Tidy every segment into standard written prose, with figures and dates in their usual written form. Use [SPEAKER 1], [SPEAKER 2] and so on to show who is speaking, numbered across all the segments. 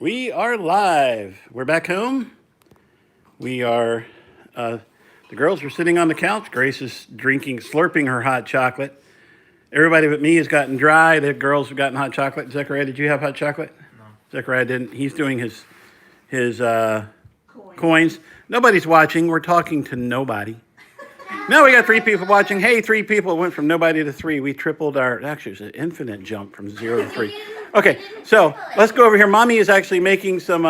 [SPEAKER 1] We are live. We're back home. We are, the girls are sitting on the couch. Grace is slurping her hot chocolate. Everybody but me has gotten dry. The girls have gotten hot chocolate. Zechariah, did you have hot chocolate?
[SPEAKER 2] No.
[SPEAKER 1] Zechariah didn't. He's doing his coins. Nobody's watching. We're talking to nobody. Now we got 3 people watching. Hey, 3 people. It went from nobody to 3. We tripled actually, it's an infinite jump from 0 to 3. Okay, so let's go over here. Mommy is actually making some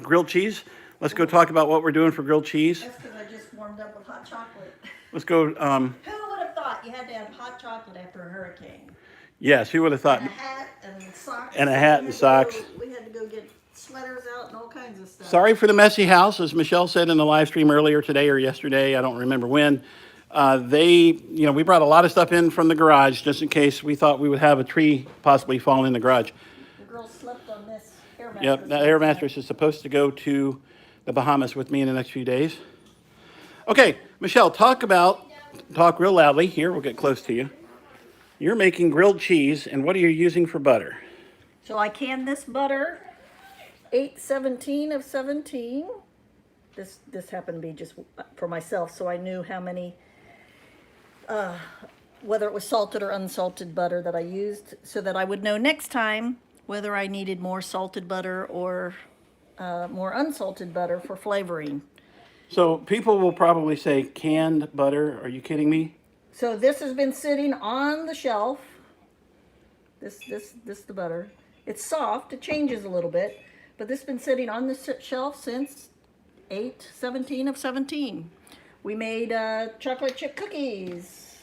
[SPEAKER 1] grilled cheese. Let's go talk about what we're doing for grilled cheese.
[SPEAKER 3] That's because I just warmed up with hot chocolate.
[SPEAKER 1] Let's go.
[SPEAKER 3] Who would have thought you had to have hot chocolate after a hurricane?
[SPEAKER 1] Yes, who would have thought?
[SPEAKER 3] And a hat and socks.
[SPEAKER 1] And a hat and socks.
[SPEAKER 3] We had to go get sweaters out and all kinds of stuff.
[SPEAKER 1] Sorry for the messy house, as Michelle said in the live stream earlier today or yesterday. I don't remember when. We brought a lot of stuff in from the garage just in case we thought we would have a tree possibly fall in the garage.
[SPEAKER 3] The girls slept on this air mattress.
[SPEAKER 1] Yep, that air mattress is supposed to go to the Bahamas with me in the next few days. Okay, Michelle, talk real loudly. Here, we'll get close to you. You're making grilled cheese, and what are you using for butter?
[SPEAKER 3] So I canned this butter, 8/17 of 17. This happened to be just for myself, so I knew how many, whether it was salted or unsalted butter that I used, so that I would know next time whether I needed more salted butter or more unsalted butter for flavoring.
[SPEAKER 1] So people will probably say canned butter. Are you kidding me?
[SPEAKER 3] So this has been sitting on the shelf. This the butter. It's soft. It changes a little bit, but this has been sitting on the shelf since 8/17 of 17. We made chocolate chip cookies.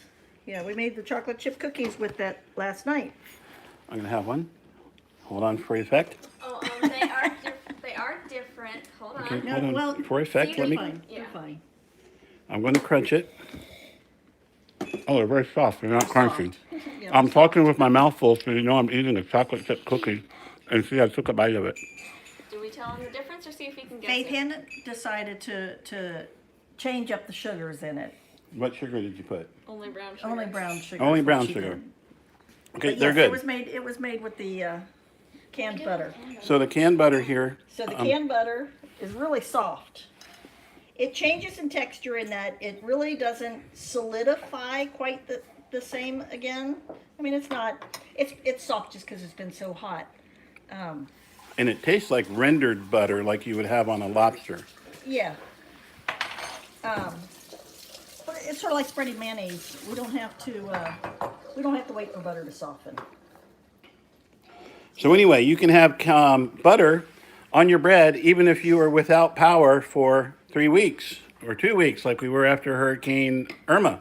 [SPEAKER 3] Yeah, we made the chocolate chip cookies with that last night.
[SPEAKER 1] I'm gonna have one. Hold on for effect.
[SPEAKER 4] Oh, they are different. Hold on.
[SPEAKER 1] Okay,
[SPEAKER 3] No,
[SPEAKER 1] hold on
[SPEAKER 3] well,
[SPEAKER 1] for effect.
[SPEAKER 3] You're
[SPEAKER 1] Let me.
[SPEAKER 3] fine.
[SPEAKER 4] Yeah.
[SPEAKER 3] You're fine.
[SPEAKER 1] I'm going to crunch it. Oh, they're very soft. They're not crunchy.
[SPEAKER 3] Yeah.
[SPEAKER 1] I'm talking with my mouth full, so you know I'm eating a chocolate chip cookie. And see, I took a bite of it.
[SPEAKER 4] Do we tell them the difference or see if we can guess
[SPEAKER 3] Faith
[SPEAKER 4] it?
[SPEAKER 3] hadn't decided to change up the sugars in it.
[SPEAKER 1] What sugar did you put?
[SPEAKER 4] Only brown sugar.
[SPEAKER 3] Only brown sugar.
[SPEAKER 1] Only
[SPEAKER 3] is what
[SPEAKER 1] brown
[SPEAKER 3] she
[SPEAKER 1] sugar.
[SPEAKER 3] did.
[SPEAKER 1] Okay,
[SPEAKER 3] But
[SPEAKER 1] they're
[SPEAKER 3] yes,
[SPEAKER 1] good.
[SPEAKER 3] It was made with the canned butter.
[SPEAKER 1] So the canned butter here.
[SPEAKER 3] So the canned butter is really soft. It changes in texture in that it really doesn't solidify quite the same again. I mean, it's not. It's soft just because it's been so hot.
[SPEAKER 1] And it tastes like rendered butter, like you would have on a lobster.
[SPEAKER 3] Yeah. But it's sort of like spreading mayonnaise. We don't have to wait for butter to soften.
[SPEAKER 1] So anyway, you can have butter on your bread even if you are without power for 3 weeks or 2 weeks, like we were after Hurricane Irma.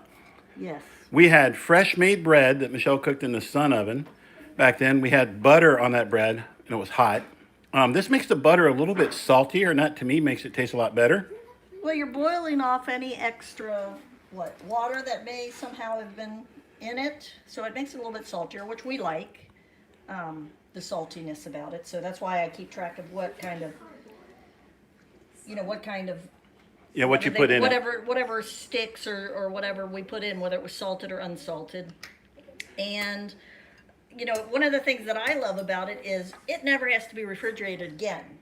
[SPEAKER 3] Yes.
[SPEAKER 1] We had fresh made bread that Michelle cooked in the sun oven. Back then, we had butter on that bread, and it was hot. This makes the butter a little bit saltier, and that to me makes it taste a lot better.
[SPEAKER 3] Well, you're boiling off any extra water that may somehow have been in it, so it makes it a little bit saltier, which we like. The saltiness about it, so that's why I keep track of what kind of
[SPEAKER 1] Yeah, what you put in it.
[SPEAKER 3] whatever sticks or whatever we put in, whether it was salted or unsalted. And one of the things that I love about it is it never has to be refrigerated again.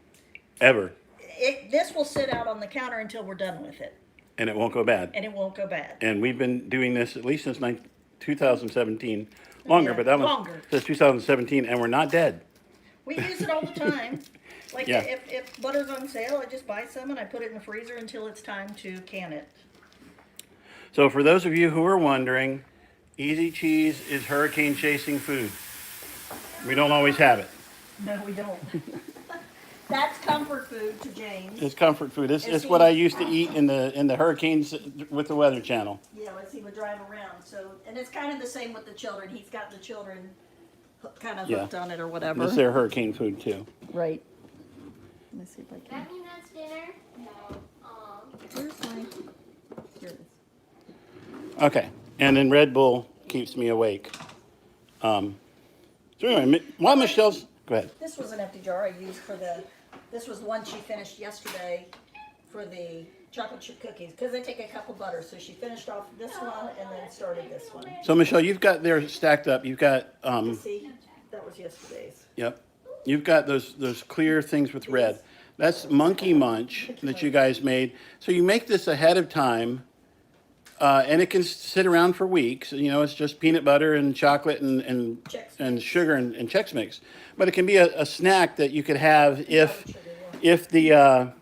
[SPEAKER 1] Ever.
[SPEAKER 3] This will sit out on the counter until we're done with it,
[SPEAKER 1] And it won't go bad.
[SPEAKER 3] and it won't go bad.
[SPEAKER 1] And we've been doing this at least since 2017. Longer,
[SPEAKER 3] Yeah,
[SPEAKER 1] but that was
[SPEAKER 3] longer.
[SPEAKER 1] since 2017, and we're not dead.
[SPEAKER 3] We use it all the time. Like
[SPEAKER 1] Yeah.
[SPEAKER 3] if butter's on sale, I just buy some and I put it in the freezer until it's time to can it.
[SPEAKER 1] So for those of you who are wondering, easy cheese is hurricane chasing food. We don't always have it.
[SPEAKER 3] No, we don't. That's comfort food to James.
[SPEAKER 1] It's comfort food. It's
[SPEAKER 3] Is
[SPEAKER 1] what
[SPEAKER 3] he-
[SPEAKER 1] I used to eat in the hurricanes with the Weather Channel.
[SPEAKER 3] Yeah, he would drive around. So, and it's kind of the same with the children. He's got the children kind of
[SPEAKER 1] Yeah.
[SPEAKER 3] hooked on it or whatever.
[SPEAKER 1] It's their hurricane food too.
[SPEAKER 3] Right. Let me see if I can.
[SPEAKER 4] That mean that's dinner? No.
[SPEAKER 3] Here's my. Here it is.
[SPEAKER 1] Okay, and then Red Bull keeps me awake. So anyway, while Michelle's go ahead.
[SPEAKER 3] This was an empty jar I used for the. This was the one she finished yesterday for the chocolate chip cookies because they take a cup of butter. So she finished off this one and then started this one.
[SPEAKER 1] So Michelle, you've got theirs stacked up. You've got
[SPEAKER 3] See, that was yesterday's.
[SPEAKER 1] yep. You've got those clear things with red. That's Monkey Munch that you guys made. So you make this ahead of time, and it can sit around for weeks. You know, it's just peanut butter and chocolate and sugar and Chex Mix. But it can be a snack that you could have if the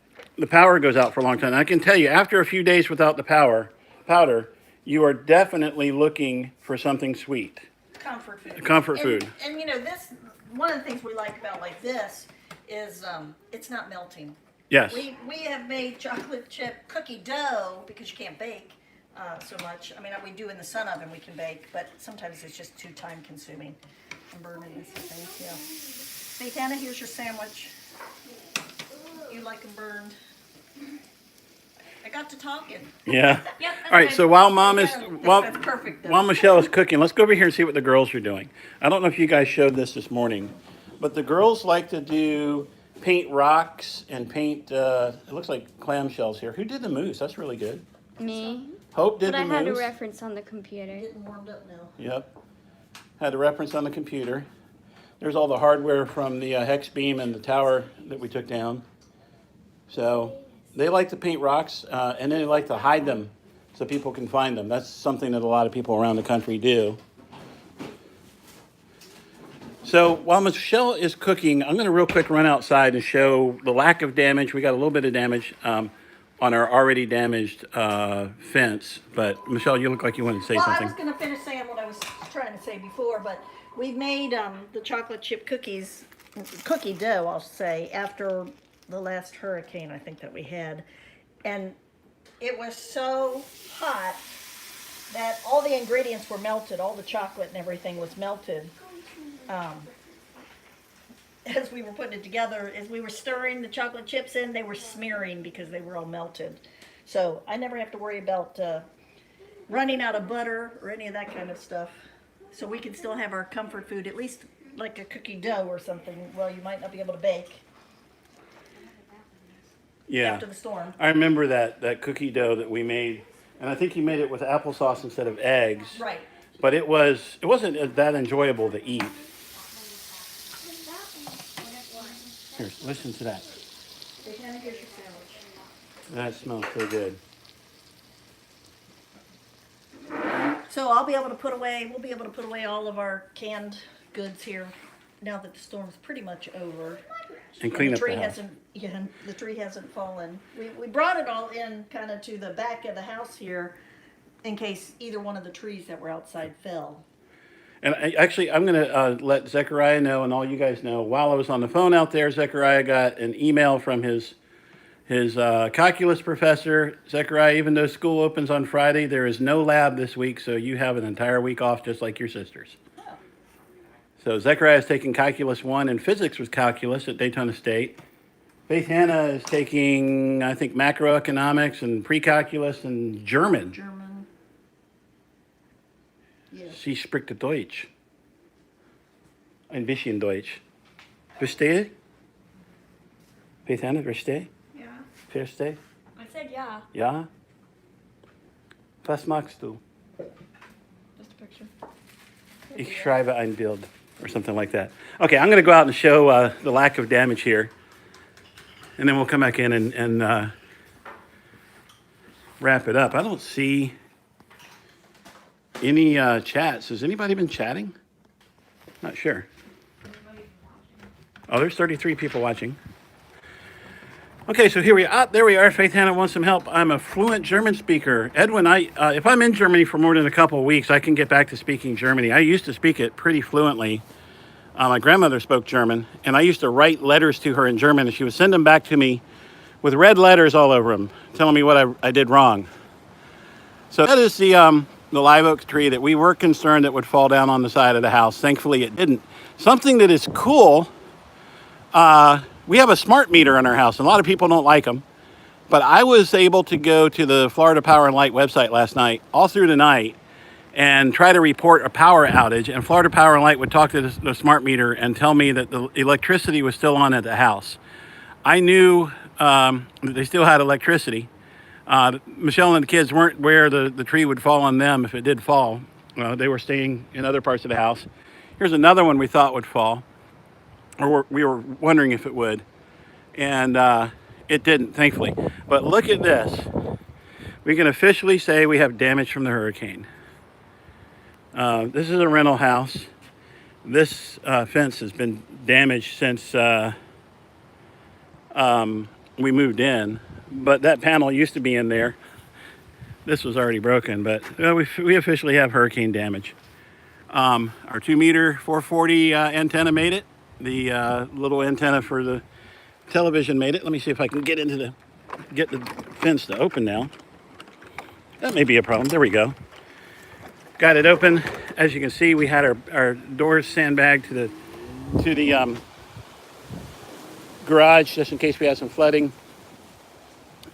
[SPEAKER 1] power goes out for a long time. And I can tell you, after a few days without the powder, you are definitely looking for something sweet.
[SPEAKER 3] Comfort food.
[SPEAKER 1] Comfort food.
[SPEAKER 3] And you know, this, one of the things we like about like this is it's not melting.
[SPEAKER 1] Yes.
[SPEAKER 3] We have made chocolate chip cookie dough because you can't bake so much. I mean, we do in the sun oven, we can bake, but sometimes it's just too time consuming. I'm burning this thing, yeah. Hey, Hannah, here's your sandwich. You like them burned. I got to talking.
[SPEAKER 1] Yeah.
[SPEAKER 4] Yep,
[SPEAKER 1] All right.
[SPEAKER 4] that's
[SPEAKER 1] So
[SPEAKER 4] good.
[SPEAKER 1] while Mom is
[SPEAKER 3] That's perfect.
[SPEAKER 1] while Michelle is cooking, let's go over here and see what the girls are doing. I don't know if you guys showed this morning, but the girls like to do paint rocks and paint. It looks like clamshells here. Who did the moose? That's really good.
[SPEAKER 2] Me.
[SPEAKER 1] Hope did
[SPEAKER 2] But
[SPEAKER 1] the
[SPEAKER 2] I had a
[SPEAKER 1] moose.
[SPEAKER 2] reference on the computer.
[SPEAKER 3] Getting warmed up now.
[SPEAKER 1] Yep. Had a reference on the computer. There's all the hardware from the hex beam and the tower that we took down. So they like to paint rocks, and then they like to hide them so people can find them. That's something that a lot of people around the country do. So while Michelle is cooking, I'm going to real quick run outside and show the lack of damage. We got a little bit of damage on our already damaged fence. But Michelle, you look like you wanted to say
[SPEAKER 3] Well,
[SPEAKER 1] something.
[SPEAKER 3] I was going to finish saying what I was trying to say before, but we made the chocolate chip cookies, cookie dough, I'll say, after the last hurricane I think that we had. And it was so hot that all the ingredients were melted, all the chocolate and everything was melted. As we were putting it together, as we were stirring the chocolate chips in, they were smearing because they were all melted. So I never have to worry about running out of butter or any of that kind of stuff. So we can still have our comfort food, at least like a cookie dough or something. Well, you might not be able to bake
[SPEAKER 1] Yeah.
[SPEAKER 3] after the storm.
[SPEAKER 1] I remember that cookie dough that we made, and I think you made it with applesauce instead of eggs.
[SPEAKER 3] Right.
[SPEAKER 1] But it wasn't that enjoyable to eat. Here, listen to that.
[SPEAKER 3] Hey, Hannah, here's your sandwich.
[SPEAKER 1] That smells so good.
[SPEAKER 3] So we'll be able to put away all of our canned goods here now that the storm's pretty much over.
[SPEAKER 1] And clean
[SPEAKER 3] the
[SPEAKER 1] up
[SPEAKER 3] tree
[SPEAKER 1] the house.
[SPEAKER 3] the tree hasn't fallen. We brought it all in kind of to the back of the house here in case either one of the trees that were outside fell.
[SPEAKER 1] And I'm going to let Zechariah know and all you guys know. While I was on the phone out there, Zechariah got an email from his calculus professor. Zechariah, even though school opens on Friday, there is no lab this week, so you have an entire week off just like your sisters.
[SPEAKER 3] Oh.
[SPEAKER 1] So Zechariah is taking Calculus 1 and Physics with Calculus at Daytona State. Faith Hannah is taking, I think, macroeconomics and pre-calculus and German.
[SPEAKER 3] German. Yes.
[SPEAKER 1] Sie spricht Deutsch. Ein bisschen Deutsch. Verstehe? Faith Hannah, verstehe?
[SPEAKER 4] Yeah.
[SPEAKER 1] Verstehe?
[SPEAKER 4] I said yeah.
[SPEAKER 1] Ja? Was magst du?
[SPEAKER 4] Just a picture.
[SPEAKER 1] Ich schreibe ein Bild. Or something like that. Okay, I'm going to go out and show the lack of damage here. And then we'll come back in and wrap it up. I don't see any chats. Has anybody been chatting? Not sure. Oh, there's 33 people watching. Okay, so here we are. There we are. Faith Hannah wants some help. I'm a fluent German speaker. Edwin, if I'm in Germany for more than a couple of weeks, I can get back to speaking Germany. I used to speak it pretty fluently. My grandmother spoke German, and I used to write letters to her in German, and she would send them back to me with red letters all over them, telling me what I did wrong. So that is the live oak tree that we were concerned that would fall down on the side of the house. Thankfully, it didn't. Something that is cool, we have a smart meter in our house, and a lot of people don't like them. But I was able to go to the Florida Power and Light website last night, all through the night, and try to report a power outage. And Florida Power and Light would talk to the smart meter and tell me that the electricity was still on at the house. I knew that they still had electricity. Michelle and the kids weren't where the tree would fall on them if it did fall. They were staying in other parts of the house. Here's another one we thought would fall. or we were wondering if it would, and it didn't, thankfully. But look at this. We can officially say we have damage from the hurricane. This is a rental house. This fence has been damaged since we moved in, but that panel used to be in there. This was already broken, but we officially have hurricane damage. Our 2 meter 440 antenna made it. The little antenna for the television made it. Let me see if I can get the fence to open now. That may be a problem. There we go. Got it open. As you can see, we had our doors sandbagged to the garage just in case we had some flooding.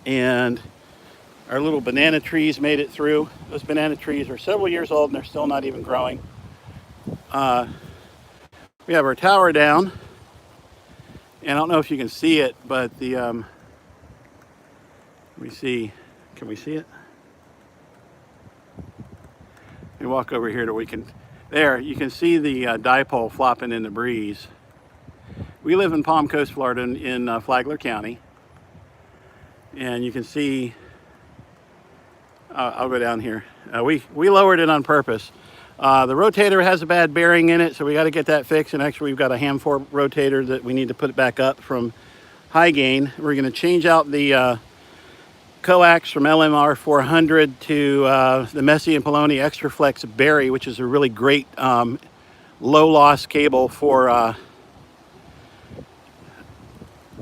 [SPEAKER 1] And our little banana trees made it through. Those banana trees are several years old and they're still not even growing. We have our tower down. And I don't know if you can see it, but the, can we see it? Let me walk over here there, you can see the dipole flopping in the breeze. We live in Palm Coast, Florida in Flagler County. And you can see, I'll go down here. We lowered it on purpose. The rotator has a bad bearing in it, so we got to get that fixed. And actually, we've got a ham 4 rotator that we need to put back up from high gain. We're going to change out the coax from LMR 400 to the Messi and Poloni Extra Flex Berry, which is a really great low loss cable for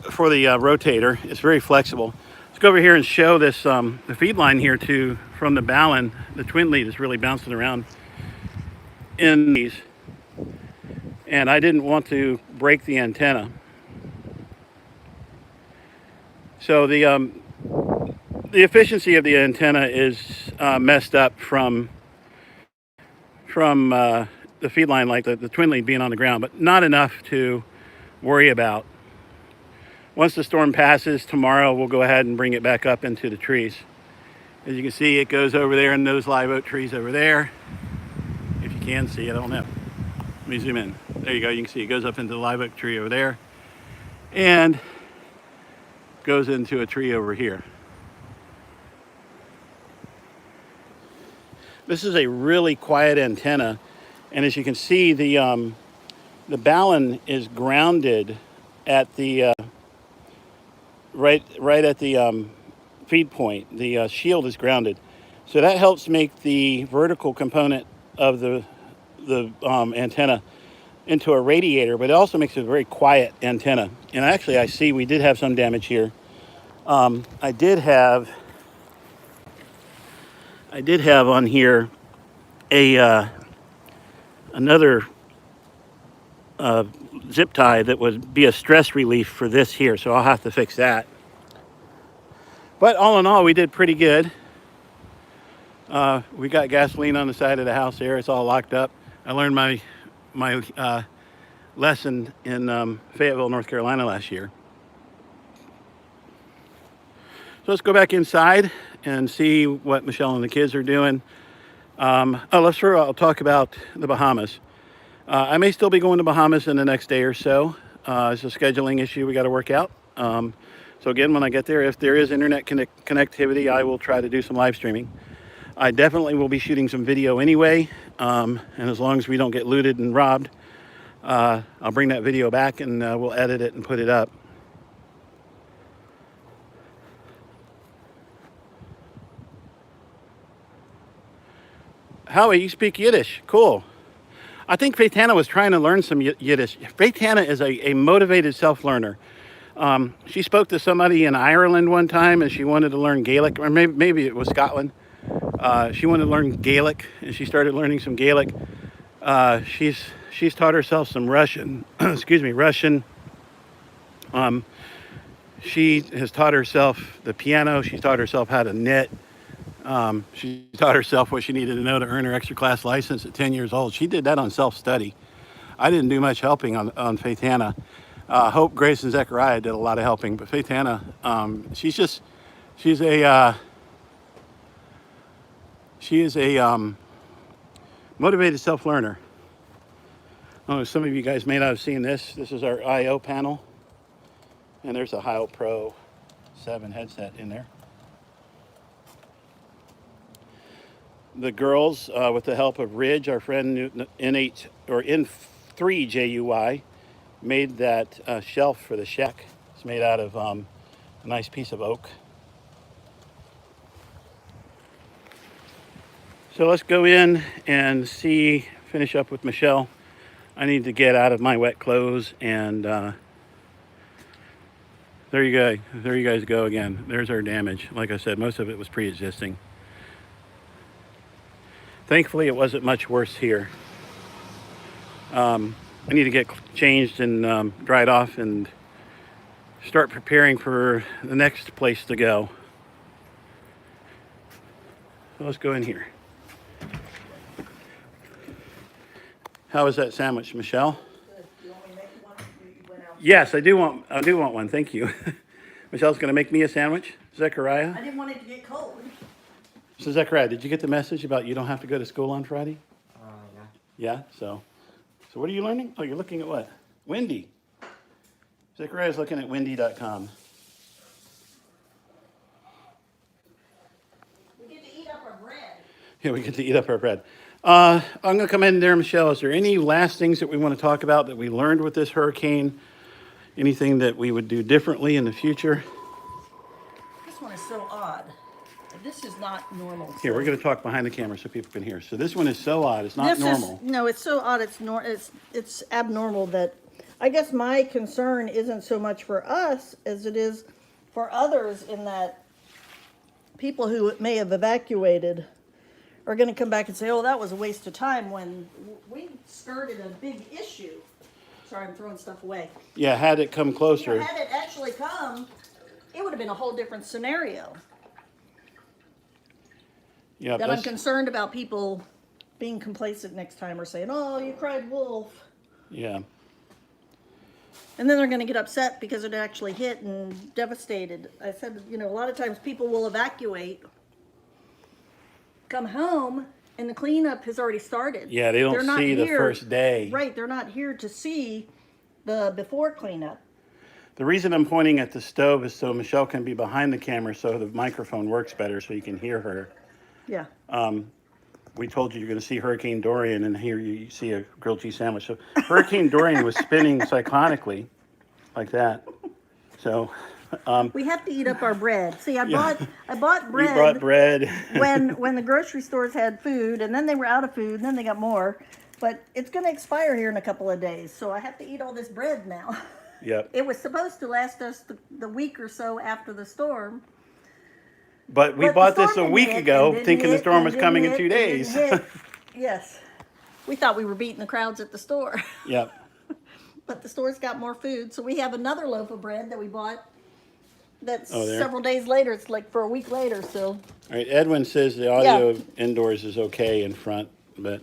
[SPEAKER 1] the rotator. It's very flexible. Let's go over here and show this the feed line here from the balun. The twin lead is really bouncing around in these, and I didn't want to break the antenna. So the efficiency of the antenna is messed up from the feed line, like the twin lead being on the ground, but not enough to worry about. Once the storm passes tomorrow, we'll go ahead and bring it back up into the trees. As you can see, it goes over there in those live oak trees over there. If you can see it, I don't know. Let me zoom in. There you go. You can see it goes up into the live oak tree over there and goes into a tree over here. This is a really quiet antenna, and as you can see, the balun is grounded at the right at the feed point. The shield is grounded, so that helps make the vertical component of the antenna into a radiator, but it also makes it a very quiet antenna. And actually, I see we did have some damage here. I did have on here another zip tie that would be a stress relief for this here, so I'll have to fix that. But all in all, we did pretty good. We got gasoline on the side of the house there. It's all locked up. I learned my lesson in Fayetteville, North Carolina last year. So let's go back inside and see what Michelle and the kids are doing. I'll talk about the Bahamas. I may still be going to Bahamas in the next day or so. It's a scheduling issue we got to work out. So again, when I get there, if there is internet connectivity, I will try to do some live streaming. I definitely will be shooting some video anyway. And as long as we don't get looted and robbed, I'll bring that video back and we'll edit it and put it up. Howie, you speak Yiddish. Cool. I think Faitana was trying to learn some Yiddish. Faitana is a motivated self-learner. She spoke to somebody in Ireland one time and she wanted to learn Gaelic, or maybe it was Scotland. She wanted to learn Gaelic and she started learning some Gaelic. She's taught herself some Russian. Excuse me, Russian. She has taught herself the piano. She's taught herself how to knit. She taught herself what she needed to know to earn her extra class license at 10 years old. She did that on self-study. I didn't do much helping on Faitana. Hope, Grace, and Zechariah did a lot of helping, but Faitana, she is a motivated self-learner. Oh, some of you guys may not have seen this. This is our I/O panel, and there's a Heil Pro 7 headset in there. The girls, with the help of Ridge, our friend N3JUY, made that shelf for the shack. It's made out of a nice piece of oak. So let's go in and finish up with Michelle. I need to get out of my wet clothes, and there you go. There you guys go again. There's our damage. Like I said, most of it was pre-existing. Thankfully, it wasn't much worse here. I need to get changed and dried off and start preparing for the next place to go. So let's go in here. How was that sandwich, Michelle?
[SPEAKER 3] Good. You want me to make you one? You went out.
[SPEAKER 1] Yes, I do want one. Thank you. Michelle's going to make me a sandwich. Zechariah.
[SPEAKER 3] I didn't want it to get cold.
[SPEAKER 1] So Zechariah, did you get the message about you don't have to go to school on Friday?
[SPEAKER 5] Yeah.
[SPEAKER 1] Yeah. So what are you learning? Oh, you're looking at what? Windy. Zechariah's looking at windy.com.
[SPEAKER 3] We get to eat up our bread.
[SPEAKER 1] Yeah, we get to eat up our bread. I'm going to come in there, Michelle. Is there any last things that we want to talk about that we learned with this hurricane? Anything that we would do differently in the future?
[SPEAKER 3] This one is so odd. This is not normal.
[SPEAKER 1] Here, we're going to talk behind the camera so people can hear. So this one is so odd. It's not normal.
[SPEAKER 3] No, it's so odd. It's abnormal that I guess my concern isn't so much for us as it is for others, in that people who may have evacuated are going to come back and say, "Oh, that was a waste of time," when we skirted a big issue. Sorry, I'm throwing stuff away.
[SPEAKER 1] Yeah, had it come closer.
[SPEAKER 3] Had it actually come, it would have been a whole different scenario.
[SPEAKER 1] Yeah,
[SPEAKER 3] That I'm concerned about people being complacent next time or saying, "Oh, you cried wolf."
[SPEAKER 1] yeah.
[SPEAKER 3] And then they're going to get upset because it actually hit and devastated. I said, a lot of times people will evacuate, come home, and the cleanup has already started.
[SPEAKER 1] Yeah, they don't
[SPEAKER 3] They're not
[SPEAKER 1] see the
[SPEAKER 3] here-
[SPEAKER 1] first day.
[SPEAKER 3] Right, they're not here to see the before cleanup.
[SPEAKER 1] The reason I'm pointing at the stove is so Michelle can be behind the camera so the microphone works better so you can hear her.
[SPEAKER 3] Yeah.
[SPEAKER 1] We told you you're going to see Hurricane Dorian, and here you see a grilled cheese sandwich. So Hurricane Dorian was spinning cyclonically like that. So
[SPEAKER 3] We have to eat up our bread. See, I
[SPEAKER 1] Yeah.
[SPEAKER 3] bought
[SPEAKER 1] we
[SPEAKER 3] bread.
[SPEAKER 1] brought bread.
[SPEAKER 3] when the grocery stores had food, and then they were out of food, and then they got more. But it's going to expire here in a couple of days, so I have to eat all this bread now.
[SPEAKER 1] Yep.
[SPEAKER 3] It was supposed to last us the week or so after the storm.
[SPEAKER 1] But we
[SPEAKER 3] But the
[SPEAKER 1] bought this a
[SPEAKER 3] storm
[SPEAKER 1] week
[SPEAKER 3] didn't hit,
[SPEAKER 1] ago,
[SPEAKER 3] and didn't
[SPEAKER 1] thinking the
[SPEAKER 3] hit,
[SPEAKER 1] storm
[SPEAKER 3] and
[SPEAKER 1] was
[SPEAKER 3] didn't
[SPEAKER 1] coming in
[SPEAKER 3] hit,
[SPEAKER 1] 2
[SPEAKER 3] and
[SPEAKER 1] days.
[SPEAKER 3] didn't hit. Yes. We thought we were beating the crowds at the store.
[SPEAKER 1] Yep.
[SPEAKER 3] But the store's got more food, so we have another loaf of bread that we bought. That's
[SPEAKER 1] Oh, there?
[SPEAKER 3] several days later. It's like for a week later. So
[SPEAKER 1] All right. Edwin says the audio
[SPEAKER 3] Yeah.
[SPEAKER 1] indoors is okay in front, but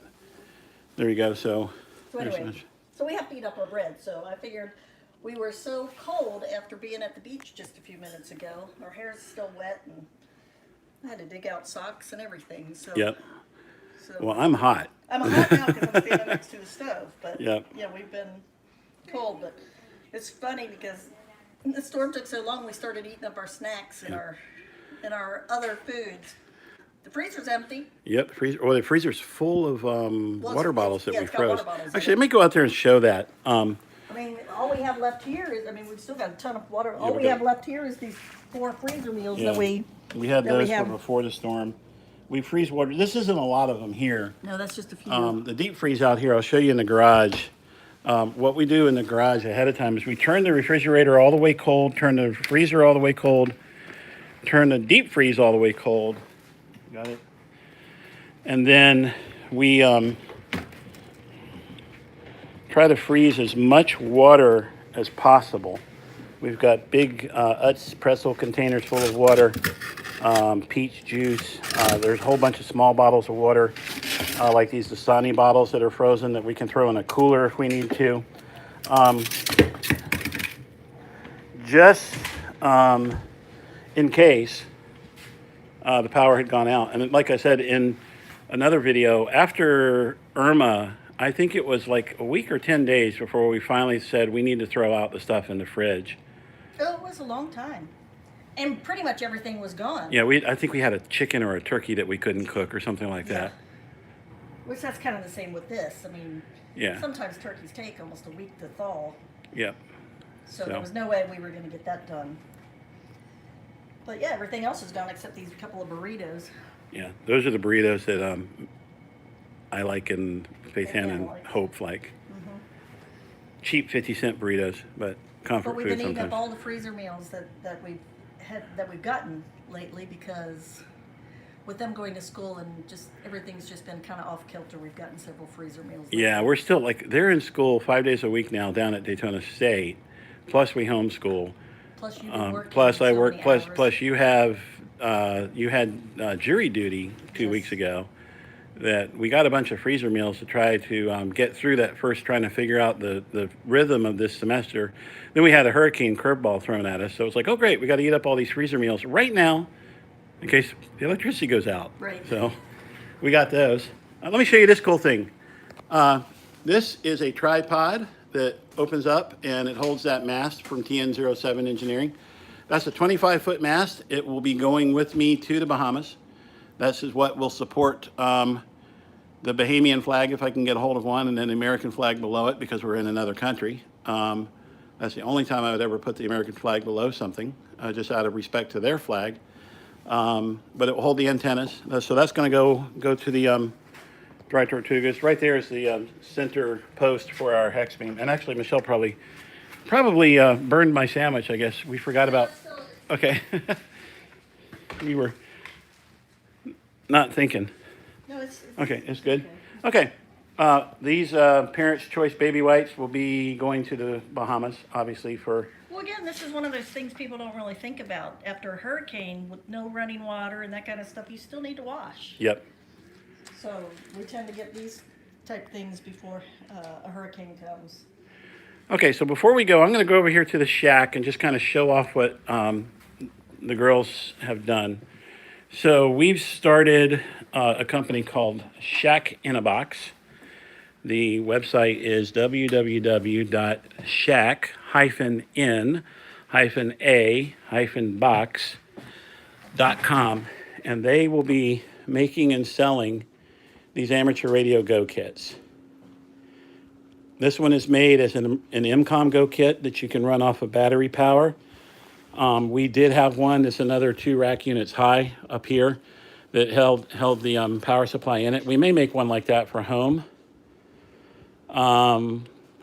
[SPEAKER 1] there you go. So there's
[SPEAKER 3] anyway,
[SPEAKER 1] much.
[SPEAKER 3] so we have to eat up our bread. So I figured we were so cold after being at the beach just a few minutes ago. Our hair's still wet, and I had to dig out socks and everything. So
[SPEAKER 1] Yep.
[SPEAKER 3] So
[SPEAKER 1] Well, I'm hot.
[SPEAKER 3] I'm hot now because I'm standing next to the stove. But
[SPEAKER 1] Yep.
[SPEAKER 3] yeah, we've been cold. But it's funny because the storm took so long. We started eating up our snacks and our other foods. The freezer's empty.
[SPEAKER 1] Yep. The freezer's full of water bottles that
[SPEAKER 3] yeah,
[SPEAKER 1] we
[SPEAKER 3] it's got
[SPEAKER 1] froze.
[SPEAKER 3] water bottles in
[SPEAKER 1] Actually,
[SPEAKER 3] it.
[SPEAKER 1] let me go out there and show that.
[SPEAKER 3] I mean, all we have left here is, we've still got a ton of water. All
[SPEAKER 1] we
[SPEAKER 3] we
[SPEAKER 1] do.
[SPEAKER 3] have left here is these 4 freezer meals
[SPEAKER 1] Yeah.
[SPEAKER 3] that we.
[SPEAKER 1] We had
[SPEAKER 3] that we
[SPEAKER 1] those
[SPEAKER 3] have.
[SPEAKER 1] for before the storm. We freeze water. This isn't a lot of them here.
[SPEAKER 3] No, that's just a few.
[SPEAKER 1] The deep freeze out here, I'll show you in the garage. What we do in the garage ahead of time is we turn the refrigerator all the way cold, turn the freezer all the way cold, turn the deep freeze all the way cold. Got it? And then we try to freeze as much water as possible. We've got big Utz pretzel containers full of water, peach juice. There's a whole bunch of small bottles of water, like these Dasani bottles that are frozen that we can throw in a cooler if we need to. Just in case the power had gone out. And like I said in another video, after Irma I think it was like a week or 10 days before we finally said we need to throw out the stuff in the fridge.
[SPEAKER 3] Oh, it was a long time. And pretty much everything was gone.
[SPEAKER 1] Yeah, I think we had a chicken or a turkey that we couldn't cook or something like that.
[SPEAKER 3] Which that's kind of the same with this. I mean,
[SPEAKER 1] Yeah.
[SPEAKER 3] sometimes turkeys take almost a week to thaw.
[SPEAKER 1] Yep.
[SPEAKER 3] So
[SPEAKER 1] So.
[SPEAKER 3] there was no way we were going to get that done. But yeah, everything else is done except these couple of burritos.
[SPEAKER 1] Yeah, those are the burritos that I like and Faith
[SPEAKER 3] Yeah,
[SPEAKER 1] Ann and
[SPEAKER 3] like.
[SPEAKER 1] Hope like.
[SPEAKER 3] Mm-hmm.
[SPEAKER 1] Cheap 50-cent burritos, but comfort
[SPEAKER 3] But we've
[SPEAKER 1] food
[SPEAKER 3] been eating
[SPEAKER 1] sometimes.
[SPEAKER 3] up all the freezer meals that we've gotten lately because with them going to school and just everything's just been kind of off kilter. We've gotten several freezer meals. lately.
[SPEAKER 1] Yeah, we're still like they're in school 5 days a week now down at Daytona State. Plus we homeschool.
[SPEAKER 3] Plus you've been working.
[SPEAKER 1] Plus I
[SPEAKER 3] so
[SPEAKER 1] work.
[SPEAKER 3] many
[SPEAKER 1] Plus
[SPEAKER 3] hours.
[SPEAKER 1] plus you had jury duty 2 weeks ago. That we got a bunch of freezer meals to try to get through that first, trying to figure out the rhythm of this semester. Then we had a hurricane curveball thrown at us, so it's like, oh great, we got to eat up all these freezer meals right now, in case the electricity goes out.
[SPEAKER 3] Right.
[SPEAKER 1] So we got those. Let me show you this cool thing. This is a tripod that opens up and it holds that mast from TN07 Engineering. That's a 25-foot mast. It will be going with me to the Bahamas. This is what will support the Bahamian flag if I can get a hold of one, and then the American flag below it because we're in another country. That's the only time I would ever put the American flag below something, just out of respect to their flag. But it will hold the antennas. So that's going to go to the Dry Tortugas. Right there is the center post for our hex beam. And actually, Michelle probably burned my sandwich, I guess. We forgot about... Okay. We were not thinking.
[SPEAKER 3] No, it's
[SPEAKER 1] Okay, it's good. Okay. These Parents' Choice baby wipes will be going to the Bahamas, obviously, for...
[SPEAKER 3] Well, again, this is one of those things people don't really think about. After a hurricane with no running water and that kind of stuff, you still need to wash.
[SPEAKER 1] Yep.
[SPEAKER 3] So we tend to get these type things before a hurricane comes.
[SPEAKER 1] Okay, so before we go, I'm going to go over here to the shack and just kind of show off what the girls have done. So we've started a company called Shack in a Box. The website is www.shack-in-a-box.com, and they will be making and selling these amateur radio go kits. This one is made as an MCOM go kit that you can run off of battery power. We did have one that's another 2 rack units high up here that held the power supply in it. We may make one like that for home.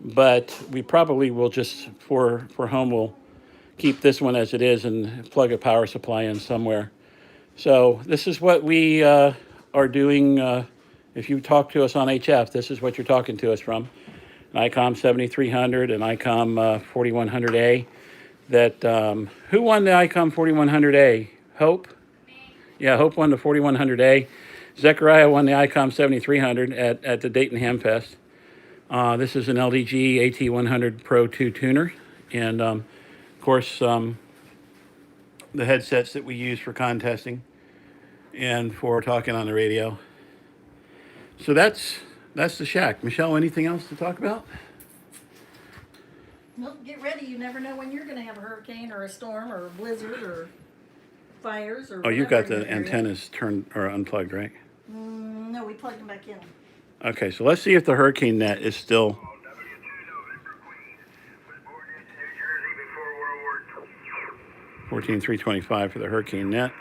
[SPEAKER 1] But we probably will just, for home, we'll keep this one as it is and plug a power supply in somewhere. So this is what we are doing. If you talk to us on HF, this is what you're talking to us from. An ICOM 7300 and ICOM 4100A. That who won the ICOM 4100A? Hope? Yeah, Hope won the 4100A. Zechariah won the ICOM 7300 at the Dayton Hamfest. This is an LDG AT100 Pro 2 tuner. And, of course, the headsets that we use for contesting and for talking on the radio. So that's the shack. Michelle, anything else to talk about?
[SPEAKER 3] Well, get ready. You never know when you're going to have a hurricane or a storm or a blizzard or fires or
[SPEAKER 1] Oh, you've
[SPEAKER 3] whatever
[SPEAKER 1] got
[SPEAKER 3] in
[SPEAKER 1] the
[SPEAKER 3] your area.
[SPEAKER 1] antennas turned or unplugged, right?
[SPEAKER 3] No, we plugged them back in.
[SPEAKER 1] Okay, so let's see if the hurricane net is still... 14,325 for the hurricane net.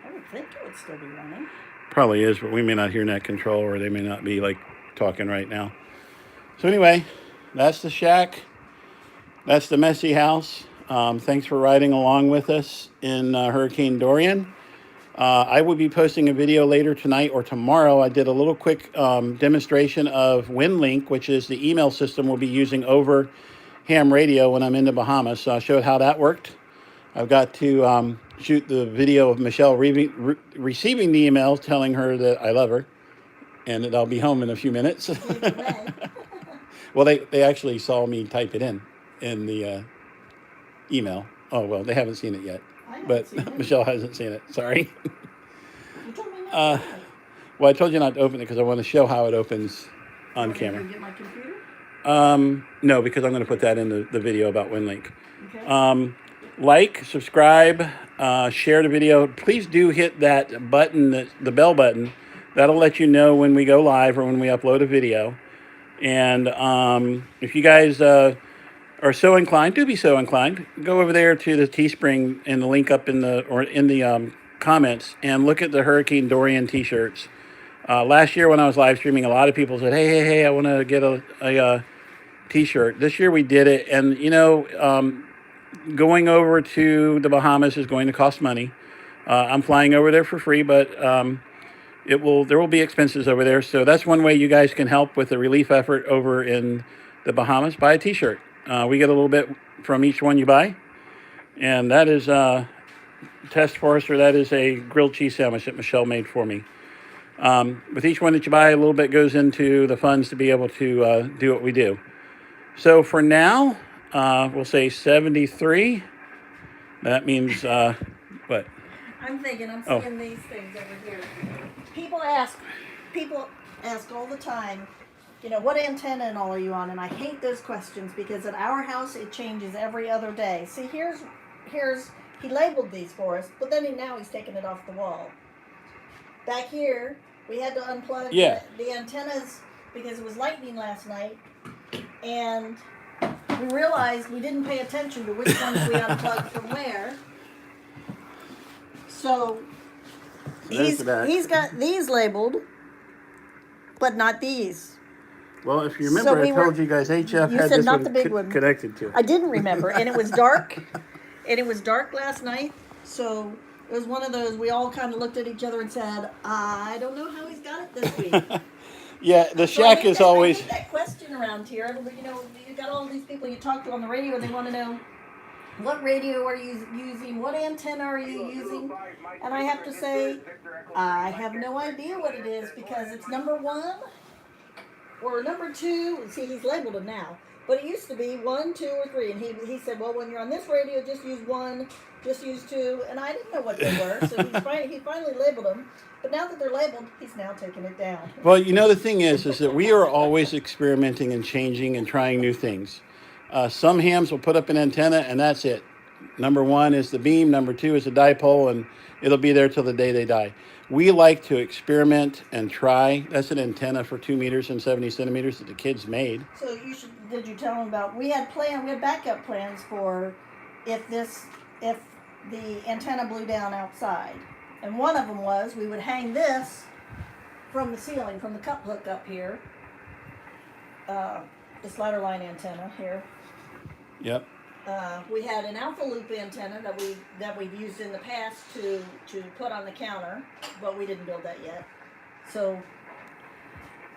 [SPEAKER 3] I would think it would still be running.
[SPEAKER 1] Probably is, but we may not hear net control, or they may not be like talking right now. So anyway, that's the shack. That's the messy house. Thanks for riding along with us in Hurricane Dorian. I will be posting a video later tonight or tomorrow. I did a little quick demonstration of WinLink, which is the email system we'll be using over ham radio when I'm in the Bahamas. So I showed how that worked. I've got to shoot the video of Michelle receiving the email telling her that I love her and that I'll be home in a few minutes. Well, they actually saw me type it in the email. Oh, well, they haven't seen it yet.
[SPEAKER 3] I haven't
[SPEAKER 1] But
[SPEAKER 3] seen it.
[SPEAKER 1] Michelle hasn't seen it. Sorry.
[SPEAKER 3] You told me not to.
[SPEAKER 1] Well, I told you not to open it because I want to show how it opens on camera.
[SPEAKER 3] Get my computer?
[SPEAKER 1] No, because I'm going to put that in the video about WinLink.
[SPEAKER 3] Okay.
[SPEAKER 1] Like, subscribe, share the video. Please do hit that button, the bell button. That'll let you know when we go live or when we upload a video. And if you guys are so inclined, do be so inclined, go over there to the Teespring and the link up in the comments and look at the Hurricane Dorian T-shirts. Last year when I was live streaming, a lot of people said, "Hey, I want to get a T-shirt." This year we did it, and going over to the Bahamas is going to cost money. I'm flying over there for free, but there will be expenses over there. So that's one way you guys can help with the relief effort over in the Bahamas. Buy a T-shirt. We get a little bit from each one you buy, and that is Test Forester. That is a grilled cheese sandwich that Michelle made for me. With each one that you buy, a little bit goes into the funds to be able to do what we do. So for now, we'll say 73. That means what?
[SPEAKER 3] I'm thinking, I'm seeing these things over here. People ask all the time, what antenna and all are you on? And I hate those questions because at our house it changes every other day. See, here's he labeled these for us, but then now he's taking it off the wall. Back here, we had to unplug the antennas because it was lightning last night, and we realized we didn't pay attention to which ones we unplugged from where. So he's got these labeled, but not these.
[SPEAKER 1] Well, if you remember, I told you guys HF had this
[SPEAKER 3] not the big one
[SPEAKER 1] connected to.
[SPEAKER 3] I didn't remember, and it was dark, last night, so it was one of those, we all kind of looked at each other and said, I don't know how he's got it this week.
[SPEAKER 1] Yeah, the shack is always...
[SPEAKER 3] I hate that question around here. You got all these people you talk to on the radio, and they want to know, what radio are you using? What antenna are you using? And I have to say, I have no idea what it is because it's number 1 or number 2. See, he's labeled them now. But it used to be 1, 2, or 3. And he said, well, when you're on this radio, just use 1, just use 2. And I didn't know what they were. So he finally labeled them. But now that they're labeled, he's now taking it down.
[SPEAKER 1] Well, the thing is that we are always experimenting and changing and trying new things. Some hams will put up an antenna, and that's it. Number 1 is the beam. Number 2 is the dipole, and it'll be there till the day they die. We like to experiment and try. That's an antenna for 2 meters and 70 centimeters that the kids made.
[SPEAKER 3] So did you tell them about? We had backup plans for if the antenna blew down outside, and one of them was we would hang this from the ceiling, from the cup hook up here. This ladder line antenna here.
[SPEAKER 1] Yep.
[SPEAKER 3] We had an alpha loop antenna that we've used in the past to put on the counter, but we didn't build that yet. So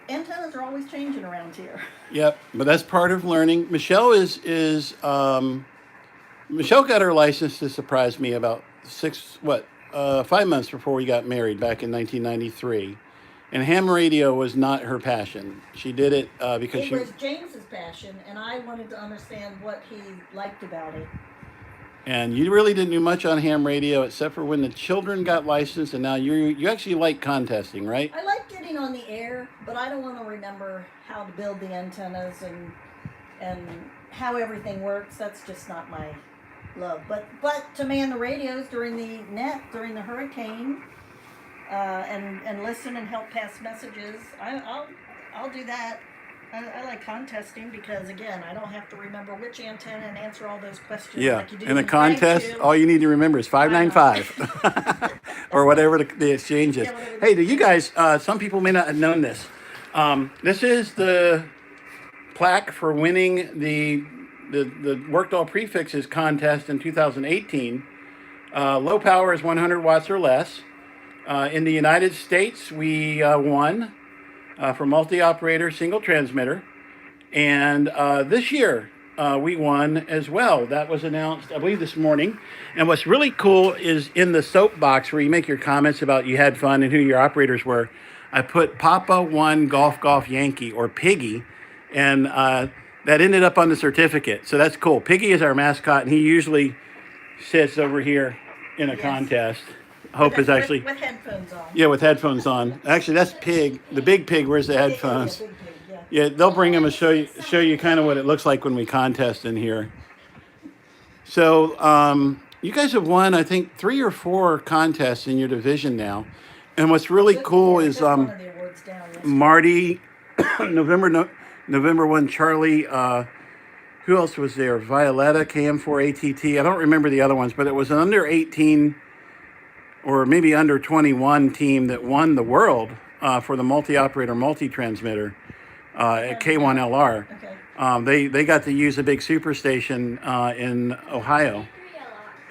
[SPEAKER 3] antennas are always changing around here.
[SPEAKER 1] Yep, but that's part of learning. Michelle Michelle got her license to surprise me about 5 months before we got married back in 1993. And ham radio was not her passion. She did it because
[SPEAKER 3] it was James's passion, and I wanted to understand what he liked about it.
[SPEAKER 1] And you really didn't do much on ham radio except for when the children got licensed, and now you actually like contesting, right?
[SPEAKER 3] I like getting on the air, but I don't want to remember how to build the antennas and how everything works. That's just not my love. But to man the radios during the hurricane. And listen and help pass messages. I'll do that. I like contesting because, again, I don't have to remember which antenna and answer all those questions.
[SPEAKER 1] Yeah,
[SPEAKER 3] like you do
[SPEAKER 1] in a contest, all you need to remember is 595 or whatever the exchange is.
[SPEAKER 3] Yeah,
[SPEAKER 1] hey, do you guys, some people may not have known this. This is the plaque for winning the Worked All Prefixes contest in 2018. Low power is 100 watts or less. In the United States, we won for multi-operator single transmitter. And this year, we won as well. That was announced, I believe, this morning. And what's really cool is in the soapbox where you make your comments about you had fun and who your operators were, I put Papa 1 Golf Yankee, or Piggy, and that ended up on the certificate. So that's cool. Piggy is our mascot, and he usually sits over here in a contest. Hope is actually
[SPEAKER 3] with headphones on.
[SPEAKER 1] yeah, with headphones on. Actually, that's Pig. The big pig wears the headphones.
[SPEAKER 3] Big pig, yeah.
[SPEAKER 1] Yeah, they'll bring them and show you kind of what it looks like when we contest in here. So you guys have won, I think, 3 or 4 contests in your division now. And what's really cool
[SPEAKER 3] Yeah, we
[SPEAKER 1] is
[SPEAKER 3] took one of the awards down yesterday.
[SPEAKER 1] Marty, November 1, Charlie. Who else was there? Violetta, KM4ATT. I don't remember the other ones, but it was an under 18 or maybe under 21 team that won the world for the multi-operator, multi-transmitter at K1LR.
[SPEAKER 3] Okay.
[SPEAKER 1] They got to use a big superstation in Ohio,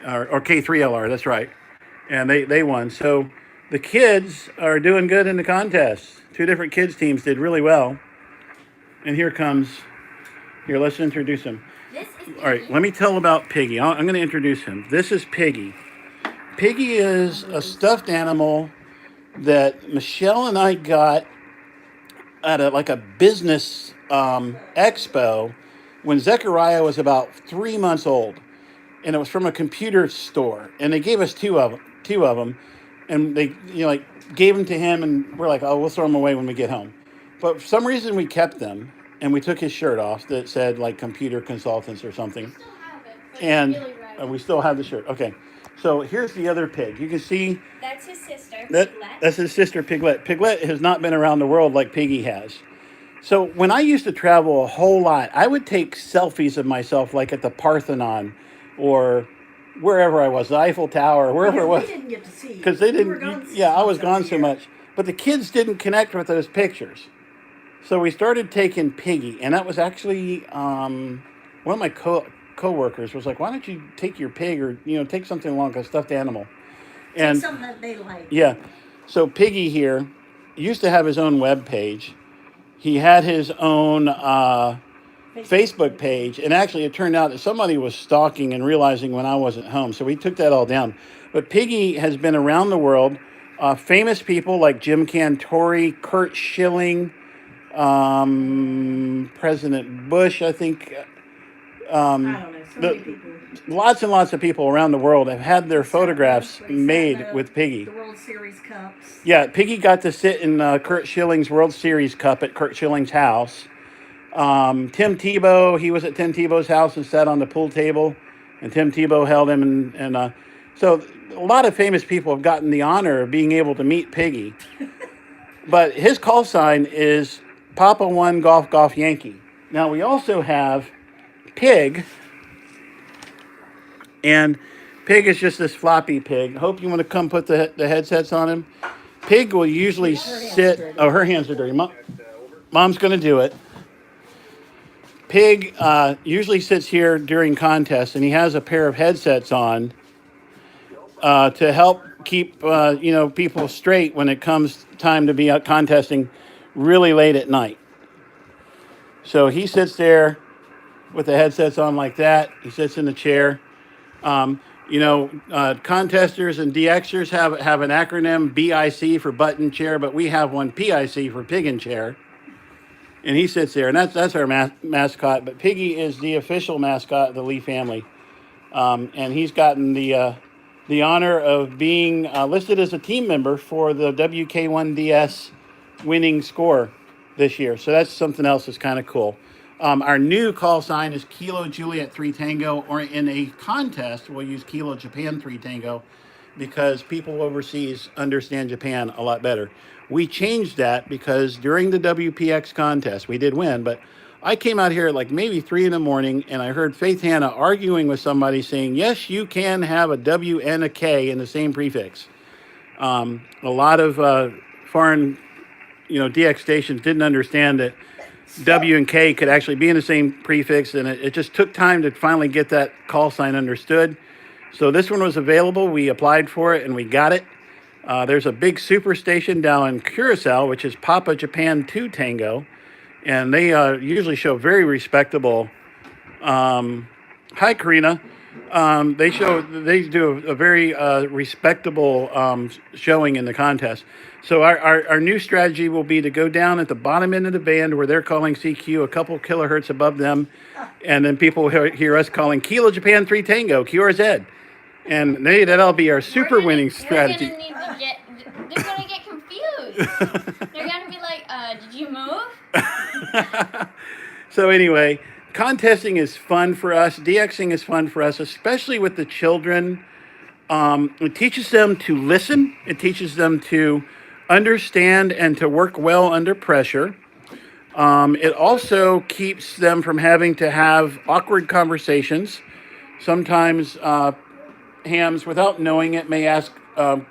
[SPEAKER 1] or K3LR, that's right. And they won. So the kids are doing good in the contest. 2 different kids teams did really well. And here, let's introduce him. All right, let me tell about Piggy. I'm going to introduce him. This is Piggy. Piggy is a stuffed animal that Michelle and I got at a business expo when Zechariah was about 3 months old, and it was from a computer store, and they gave us two of them, and they gave them to him, and we're like, oh, we'll throw them away when we get home. But for some reason we kept them, and we took his shirt off that said like computer consultants or something, and we still have the shirt. Okay. So here's the other pig. You can see
[SPEAKER 2] That's his sister.
[SPEAKER 1] that's his sister, Piglet. Piglet has not been around the world like Piggy has. So when I used to travel a whole lot, I would take selfies of myself like at the Parthenon or wherever I was, the Eiffel Tower, wherever it was.
[SPEAKER 3] We didn't get to see.
[SPEAKER 1] Because they
[SPEAKER 3] We were
[SPEAKER 1] didn't,
[SPEAKER 3] gone
[SPEAKER 1] yeah, I was gone so
[SPEAKER 3] year.
[SPEAKER 1] much. But the kids didn't connect with those pictures. So we started taking Piggy. And that was actually one of my co-workers was like, why don't you take your pig or, take something along, a stuffed animal. And
[SPEAKER 3] Something that they like.
[SPEAKER 1] yeah. So Piggy here used to have his own web page. He had his own Facebook page. And actually it turned out that somebody was stalking and realizing when I wasn't home. So we took that all down. But Piggy has been around the world. Famous people like Jim Cantori, Kurt Schilling, President Bush, I think.
[SPEAKER 3] I don't know. So many people.
[SPEAKER 1] Lots and lots of people around the world have had their photographs made with Piggy.
[SPEAKER 3] The World Series cups.
[SPEAKER 1] Yeah, Piggy got to sit in Kurt Schilling's World Series cup at Kurt Schilling's house. Tim Tebow, he was at Tim Tebow's house and sat on the pool table, and Tim Tebow held him. And so a lot of famous people have gotten the honor of being able to meet Piggy. But his call sign is Papa 1 Golf Golf Yankee. Now we also have Pig. And Pig is just this floppy pig. Hope you want to come put the headsets on him. Pig will usually sit. Oh, her hands are dirty. Mom's going to do it. Pig usually sits here during contests, and he has a pair of headsets on to help keep people straight when it comes time to be out contesting really late at night. So he sits there with the headsets on like that. He sits in the chair. Contesters and DXers have an acronym BIC for button chair, but we have one PIC for pig and chair. And he sits there, and that's our mascot. But Piggy is the official mascot of the Lee family, and he's gotten the honor of being listed as a team member for the WK1DS winning score this year. So that's something else that's kind of cool. Our new call sign is Kilo Juliet 3 Tango, or in a contest, we'll use Kilo Japan 3 Tango because people overseas understand Japan a lot better. We changed that because during the WPX contest, we did win, but I came out here at like maybe 3 a.m. and I heard Faith Hannah arguing with somebody saying, yes, you can have a W and a K in the same prefix. A lot of foreign, DX stations didn't understand that W and K could actually be in the same prefix, and it just took time to finally get that call sign understood. So this one was available. We applied for it, and we got it. There's a big superstation down in Curacao, which is Papa Japan 2 Tango, and they usually show very respectable. Hi, Karina. They do a very respectable showing in the contest. So our new strategy will be to go down at the bottom end of the band where they're calling CQ a couple kilohertz above them, and then people will hear us calling Kilo Japan 3 Tango, QRZ. And maybe that'll be our super winning strategy.
[SPEAKER 2] We're gonna need to get. They're gonna get confused. They're gonna be like, "Did you move?"
[SPEAKER 1] So anyway, contesting is fun for us. DXing is fun for us, especially with the children. It teaches them to listen. It teaches them to understand and to work well under pressure. It also keeps them from having to have awkward conversations. Sometimes hams, without knowing it, may ask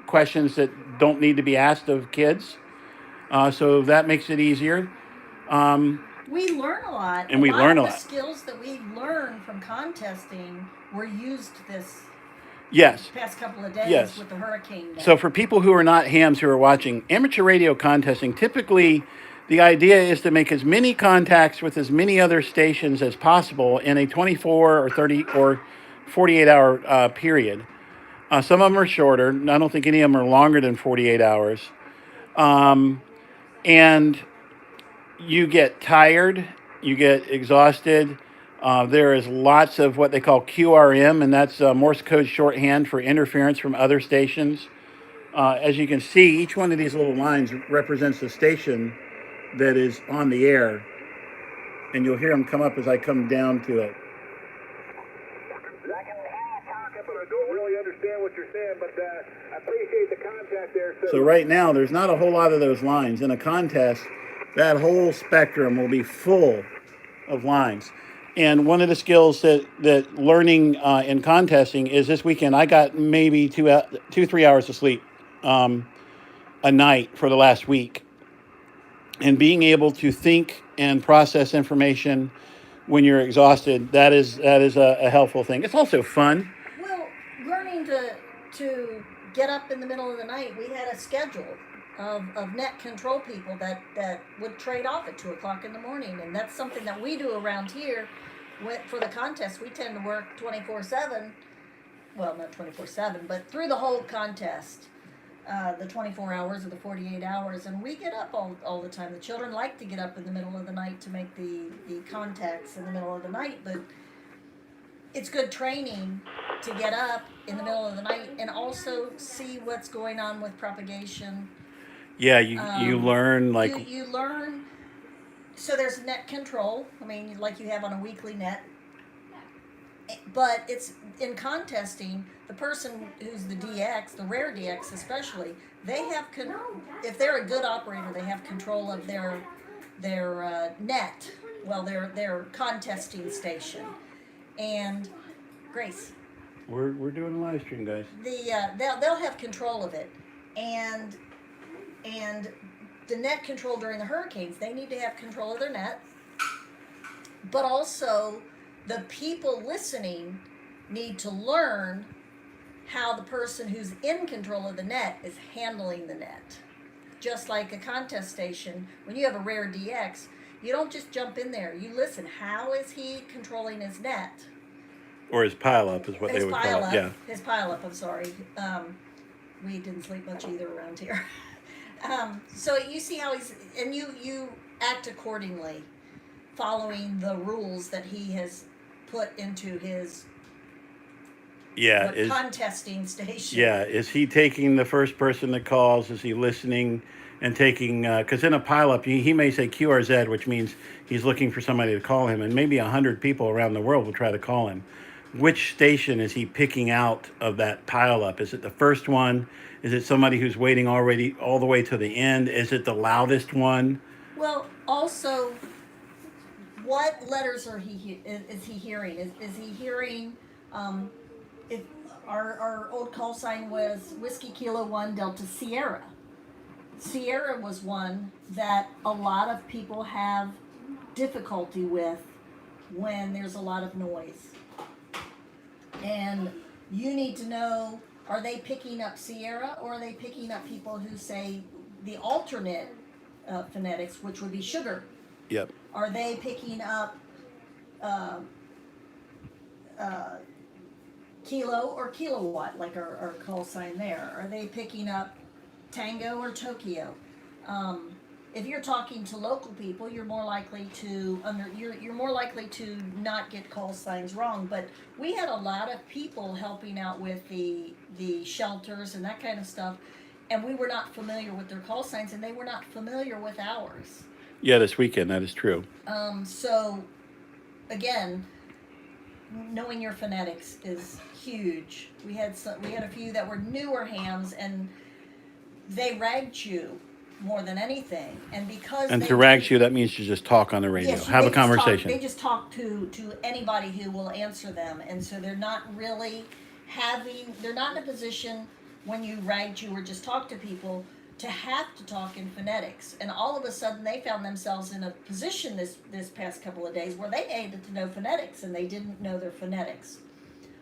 [SPEAKER 1] questions that don't need to be asked of kids. So that makes it easier.
[SPEAKER 3] We learn a lot.
[SPEAKER 1] And we learn a
[SPEAKER 3] of
[SPEAKER 1] lot.
[SPEAKER 3] The skills that we learned from contesting were used this
[SPEAKER 1] Yes.
[SPEAKER 3] past couple of days
[SPEAKER 1] Yes.
[SPEAKER 3] with the hurricane.
[SPEAKER 1] So for people who are not hams who are watching, amateur radio contesting, typically the idea is to make as many contacts with as many other stations as possible in a 24 or 30 or 48 hour period. Some of them are shorter. I don't think any of them are longer than 48 hours. And you get tired, you get exhausted. There is lots of what they call QRM, and that's Morse code shorthand for interference from other stations. As you can see, each one of these little lines represents the station that is on the air, and you'll hear them come up as I come down to it.
[SPEAKER 5] I can talk it, but I don't really understand what you're saying, but I appreciate the contact there.
[SPEAKER 1] So right now, there's not a whole lot of those lines. In a contest, that whole spectrum will be full of lines. And one of the skills that learning in contesting is this weekend, I got maybe 3 hours of sleep a night for the last week. And being able to think and process information when you're exhausted, that is a helpful thing. It's also fun.
[SPEAKER 3] Well, learning to get up in the middle of the night, we had a schedule of net control people that would trade off at 2 o'clock in the morning. And that's something that we do around here. For the contest, we tend to work 24/7. Well, not 24/7, but through the whole contest. The 24 hours or the 48 hours, and we get up all the time. The children like to get up in the middle of the night to make the contacts in the middle of the night, but it's good training to get up in the middle of the night and also see what's going on with propagation.
[SPEAKER 1] Yeah, you learn like
[SPEAKER 3] you learn. So there's net control. I mean, like you have on a weekly net. But it's in contesting, the person who's the DX, the rare DX especially, they have if they're a good operator, they have control of their net, well, their contesting station. And Grace,
[SPEAKER 1] we're doing a live stream, guys.
[SPEAKER 3] They'll have control of it, and the net control during the hurricanes, they need to have control of their net, but also the people listening need to learn how the person who's in control of the net is handling the net. Just like a contest station, when you have a rare DX, you don't just jump in there. You listen. How is he controlling his net?
[SPEAKER 1] Or his pile-up is what they would call it. Yeah.
[SPEAKER 3] His pile-up, I'm sorry. We didn't sleep much either around here. So you see how and you act accordingly, following the rules that he has put into his contesting station.
[SPEAKER 1] Yeah, is he taking the first person that calls? Is he listening and taking, because in a pileup, he may say QRZ, which means he's looking for somebody to call him, and maybe 100 people around the world will try to call him. Which station is he picking out of that pileup? Is it the first one? Is it somebody who's waiting already all the way to the end? Is it the loudest one?
[SPEAKER 3] Well, also, what letters is he hearing? Is he hearing, if our old call sign was Whiskey Kilo 1 Delta Sierra. Sierra was one that a lot of people have difficulty with when there's a lot of noise. And you need to know, are they picking up Sierra or are they picking up people who say the alternate phonetics, which would be sugar?
[SPEAKER 1] Yep.
[SPEAKER 3] Are they picking up kilo or kilowatt, like our call sign there? Are they picking up Tango or Tokyo? if you're talking to local people, you're more likely to you're more likely to not get call signs wrong. But we had a lot of people helping out with the shelters and that kind of stuff, and we were not familiar with their call signs, and they were not familiar with ours.
[SPEAKER 1] Yeah, this weekend, that is true.
[SPEAKER 3] So, again, knowing your phonetics is huge. We had a few that were newer hams, and they ragged you more than anything. And because
[SPEAKER 1] And
[SPEAKER 3] they
[SPEAKER 1] to rag you, that means to just talk on the radio,
[SPEAKER 3] yes,
[SPEAKER 1] have a
[SPEAKER 3] they just talk-
[SPEAKER 1] conversation.
[SPEAKER 3] They just talk to anybody who will answer them, and so they're not really they're not in a position when you ragged you or just talk to people to have to talk in phonetics. And all of a sudden they found themselves in a position this past couple of days where they needed to know phonetics and they didn't know their phonetics.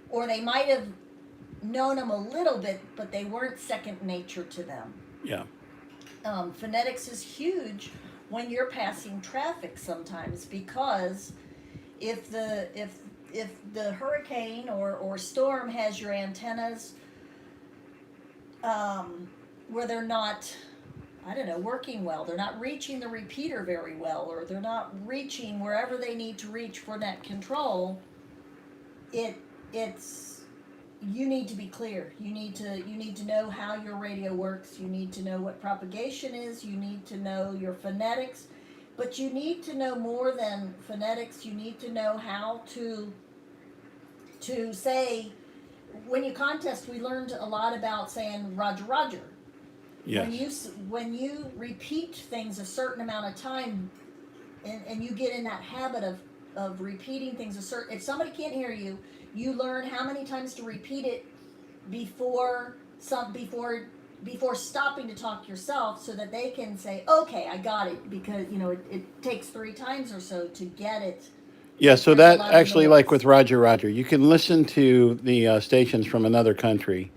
[SPEAKER 3] Or they might have known them a little bit, but they weren't second nature to them.
[SPEAKER 1] Yeah.
[SPEAKER 3] Phonetics is huge when you're passing traffic sometimes, because if the hurricane or storm has your antennas where they're not, I don't know, working well, they're not reaching the repeater very well, or they're not reaching wherever they need to reach for net control, it's you need to be clear. You need to know how your radio works. You need to know what propagation is. You need to know your phonetics, but you need to know more than phonetics. You need to know how to say. When you contest, we learned a lot about saying Roger, Roger.
[SPEAKER 1] Yes.
[SPEAKER 3] When you repeat things a certain amount of time, and you get in that habit of repeating things if somebody can't hear you, you learn how many times to repeat it before stopping to talk yourself, so that they can say, okay, I got it, because it takes 3 times or so to get it.
[SPEAKER 1] Yeah, so
[SPEAKER 3] There's a
[SPEAKER 1] that
[SPEAKER 3] lot of
[SPEAKER 1] actually,
[SPEAKER 3] noise.
[SPEAKER 1] like with Roger, Roger, you can listen to the stations from another country,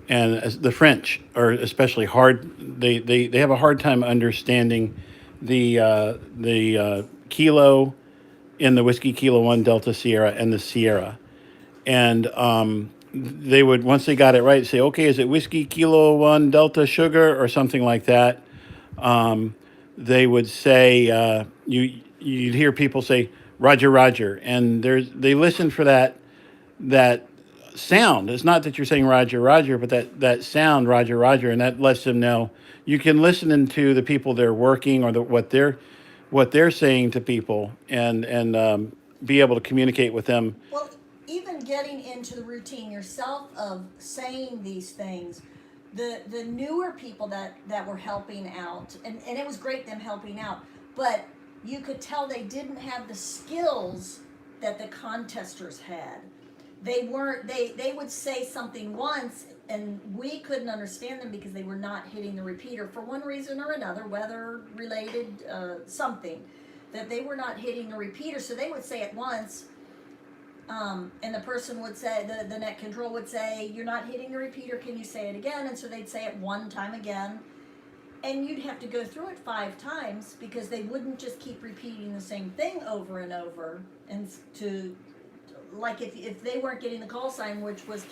[SPEAKER 1] and the French are especially hard. They have a hard time understanding the kilo in the Whiskey Kilo 1 Delta Sierra and the Sierra. And they would, once they got it right, say, okay, is it Whiskey Kilo 1 Delta Sugar or something like that? They would say, you'd hear people say, Roger, Roger. And they listen for that sound. It's not that you're saying Roger, Roger, but that sound, Roger, Roger, and that lets them know. You can listen into the people they're working, or what they're saying to people, and be able to communicate with them.
[SPEAKER 3] Well, even getting into the routine yourself of saying these things, the newer people that were helping out, and it was great them helping out, but you could tell they didn't have the skills that the contesters had. They would say something once, and we couldn't understand them because they were not hitting the repeater for one reason or another, weather related, something, that they were not hitting the repeater. So they would say it once, and the person would say, the net control would say, you're not hitting the repeater, can you say it again? And so they'd say it one time again, and you'd have to go through it 5 times, because they wouldn't just keep repeating the same thing over and over. And like if they weren't getting the call sign, which was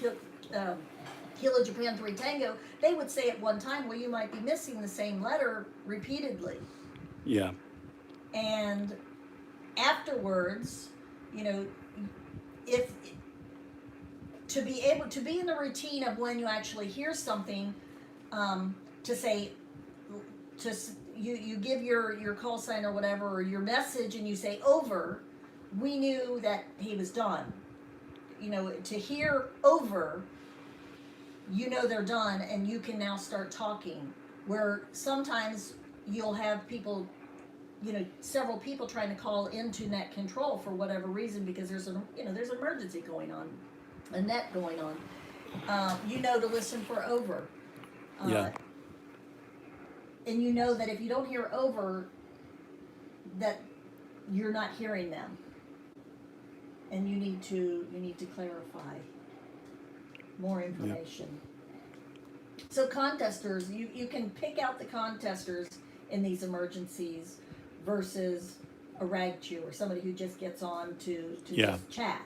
[SPEAKER 3] Kilo Japan 3 Tango, they would say it one time. Well, you might be missing the same letter repeatedly.
[SPEAKER 1] Yeah.
[SPEAKER 3] And afterwards, if to be able to be in the routine of when you actually hear something, to say, you give your call sign or whatever, or your message, and you say over, we knew that he was done. To hear over, they're done, and you can now start talking. Where sometimes you'll have people, several people trying to call into net control for whatever reason, because there's an emergency going on, a net going on. To listen for over.
[SPEAKER 1] Yeah.
[SPEAKER 3] And that if you don't hear over, that you're not hearing them. And you need to clarify more information. Yeah. So contesters, you can pick out the contesters in these emergencies versus a rag chew, or somebody who just gets on to just chat.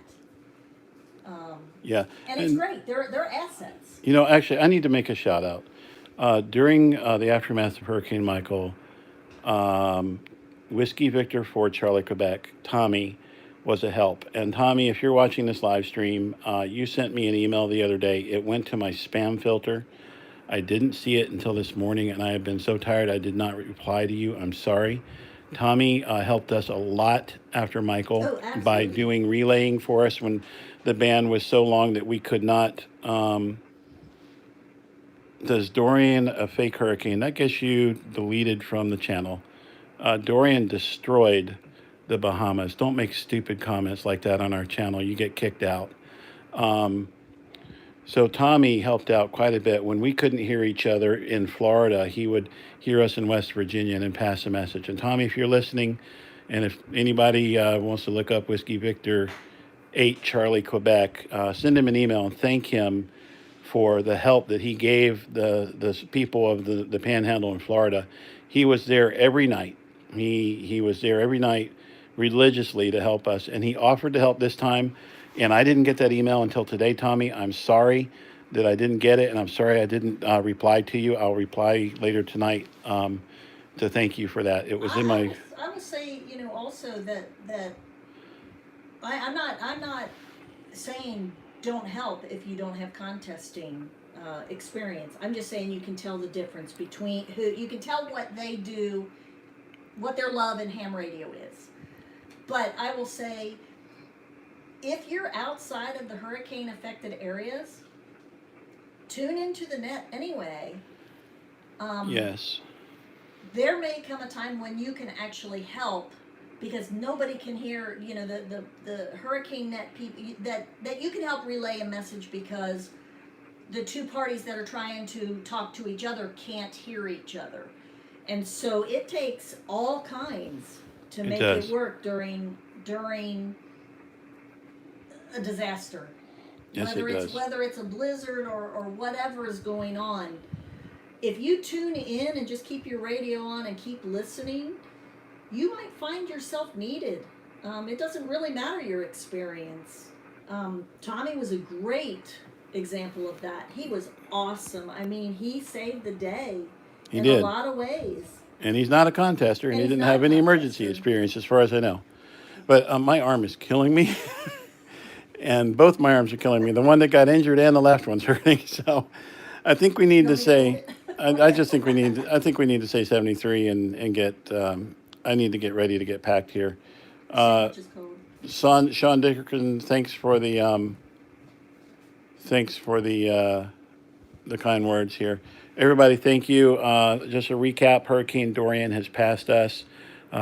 [SPEAKER 1] Yeah.
[SPEAKER 3] And it's great. They're assets.
[SPEAKER 1] Actually, I need to make a shout out. During the aftermath of Hurricane Michael, Whiskey Victor for Charlie Quebec, Tommy, was a help. And Tommy, if you're watching this live stream, you sent me an email the other day. It went to my spam filter. I didn't see it until this morning, and I have been so tired I did not reply to you. I'm sorry. Tommy helped us a lot after Michael
[SPEAKER 3] Oh,
[SPEAKER 1] by
[SPEAKER 3] absolutely.
[SPEAKER 1] doing relaying for us when the band was so long that we could not. Does Dorian a fake hurricane? That gets you deleted from the channel. Dorian destroyed the Bahamas. Don't make stupid comments like that on our channel. You get kicked out. So Tommy helped out quite a bit. When we couldn't hear each other in Florida, he would hear us in West Virginia and then pass a message. And Tommy, if you're listening, and if anybody wants to look up Whiskey Victor 8 Charlie Quebec, send him an email and thank him for the help that he gave the people of the Panhandle in Florida. He was there every night. He was there every night religiously to help us, and he offered to help this time. And I didn't get that email until today, Tommy. I'm sorry that I didn't get it, and I'm sorry I didn't reply to you. I'll reply later tonight to thank you for that. It was in my.
[SPEAKER 3] I will say, also that I'm not saying don't help if you don't have contesting experience. I'm just saying you can tell the difference between you can tell what they do, what their love in ham radio is. But I will say, if you're outside of the hurricane affected areas, tune into the net anyway.
[SPEAKER 1] Yes.
[SPEAKER 3] There may come a time when you can actually help, because nobody can hear, the hurricane net people that you can help relay a message, because the two parties that are trying to talk to each other can't hear each other. And so it takes all kinds to make it work during a disaster.
[SPEAKER 1] Yes, it does.
[SPEAKER 3] Whether it's a blizzard or whatever is going on. If you tune in and just keep your radio on and keep listening, you might find yourself needed. It doesn't really matter your experience. Tommy was a great example of that. He was awesome. I mean, he saved the day in a lot of ways.
[SPEAKER 1] And he's not a contester, and he didn't have any emergency experience as far as I know. But my arm is killing me. And both my arms are killing me. The one that got injured and the left one's hurting. So I think we need to say, I just think we need, I think we need to say 73 and get, I need to get ready to get packed here. Sean Dickerson, thanks for the kind words here. Everybody, thank you. Just a recap, Hurricane Dorian has passed us.